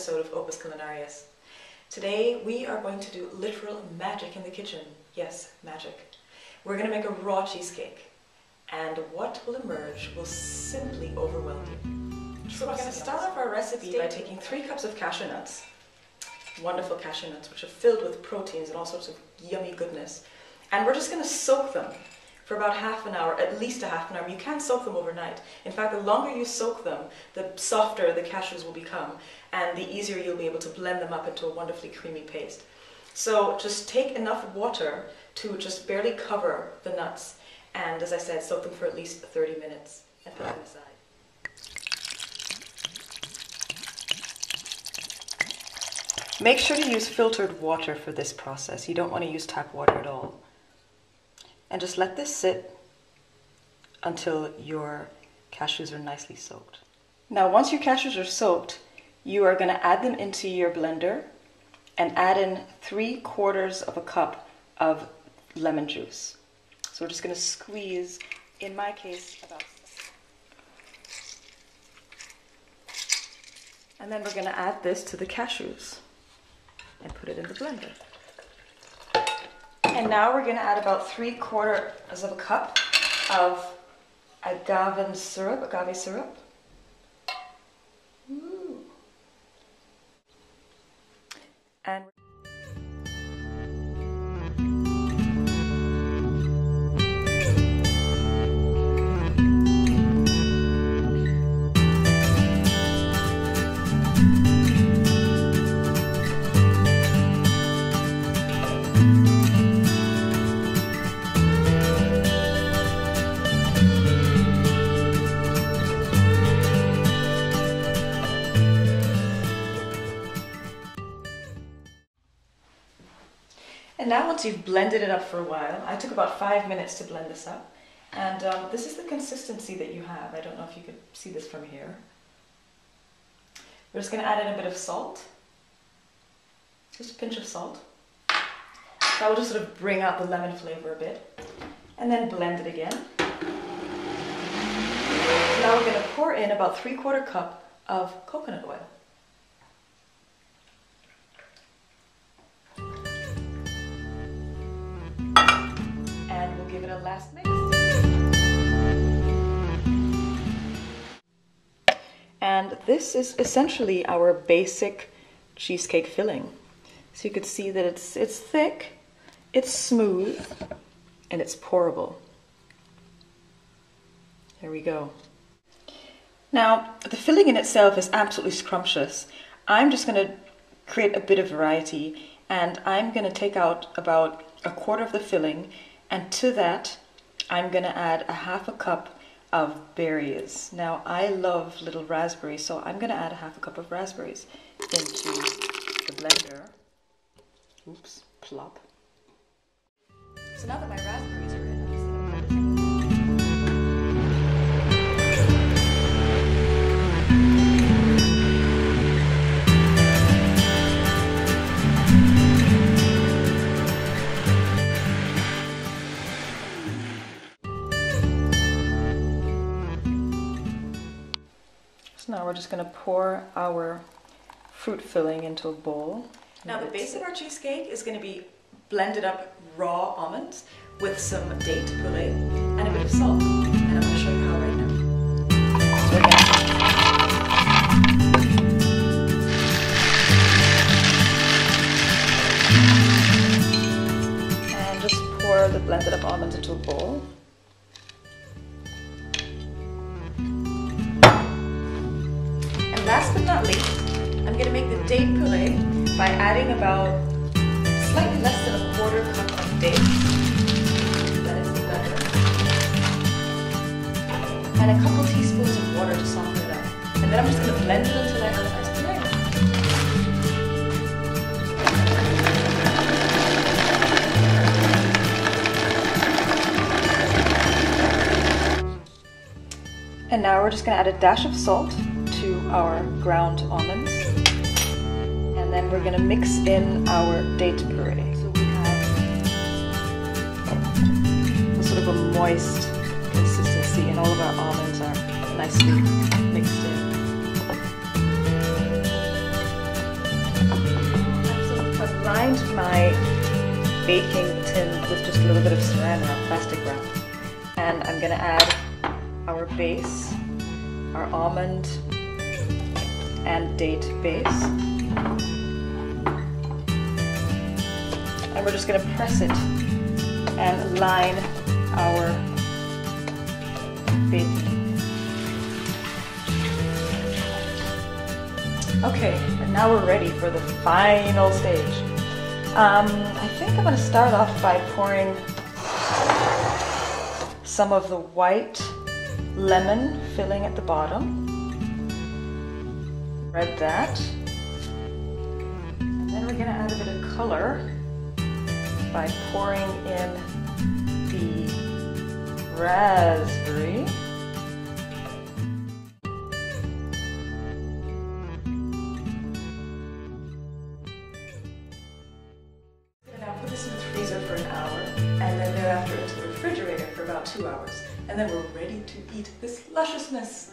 episode of Opus Culinarius. Today we are going to do literal magic in the kitchen. Yes, magic. We're going to make a raw cheesecake, and what will emerge will simply overwhelm you. So we're going to start off our recipe by taking 3 cups of cashew nuts, wonderful cashew nuts, which are filled with proteins and all sorts of yummy goodness, and we're just going to soak them for about half an hour, at least a half an hour. You can't soak them overnight. In fact, the longer you soak them, the softer the cashews will become, and the easier you'll be able to blend them up into a wonderfully creamy paste. So just take enough water to just barely cover the nuts, and as I said, soak them for at least 30 minutes and put them aside. Make sure to use filtered water for this process. You don't want to use tap water at all. And just let this sit until your cashews are nicely soaked. Now, once your cashews are soaked, you are going to add them into your blender and add in 3/4 of a cup of lemon juice. So we're just going to squeeze, in my case, about. And then we're going to add this to the cashews and put it in the blender. And now we're going to add about 3/4 of a cup of agave syrup. Ooh. And now once you've blended it up for a while, I took about 5 minutes to blend this up, and this is the consistency that you have. I don't know if you could see this from here. We're just going to add in a bit of salt, just a pinch of salt. That will just sort of bring out the lemon flavor a bit, and then blend it again. So now we're going to pour in about 3/4 cup of coconut oil. Give it a last mix. And this is essentially our basic cheesecake filling. So you could see that it's thick, it's smooth, and it's pourable. There we go. Now, the filling in itself is absolutely scrumptious. I'm just going to create a bit of variety, and I'm going to take out about 1/4 of the filling, and to that, I'm going to add 1/2 cup of berries. Now, I love little raspberries, so I'm going to add 1/2 cup of raspberries into the blender. Oops, plop. So now that my raspberries are in, I'm just going to blend it. So now we're just going to pour our fruit filling into a bowl. Now the base of our cheesecake is going to be blended up raw almonds with some date puree and a bit of salt. And I'm going to show you how right now. So we're going to and just pour the blended up almonds into a bowl. Last but not least, I'm going to make the date puree by adding about slightly less than 1/4 cup of dates. That is the butter. And a couple teaspoons of water to soften it up. And then I'm just going to blend it until I have a nice puree. And now we're just going to add a dash of salt to our ground almonds, and then we're going to mix in our date puree. So we have a sort of a moist consistency, and all of our almonds are nicely mixed in. my baking tin with just a little bit of saran wrap, plastic wrap. And I'm gonna add our base, our almond and date base. And we're just gonna press it and line our baking. Okay, and now we're ready for the final stage. I think I'm going to start off by pouring some of the white lemon filling at the bottom. Spread that. And then we're going to add a bit of color by pouring in the raspberry. Put this in the freezer for an hour, and then thereafter into the refrigerator for about 2 hours. And then we're ready to eat this lusciousness.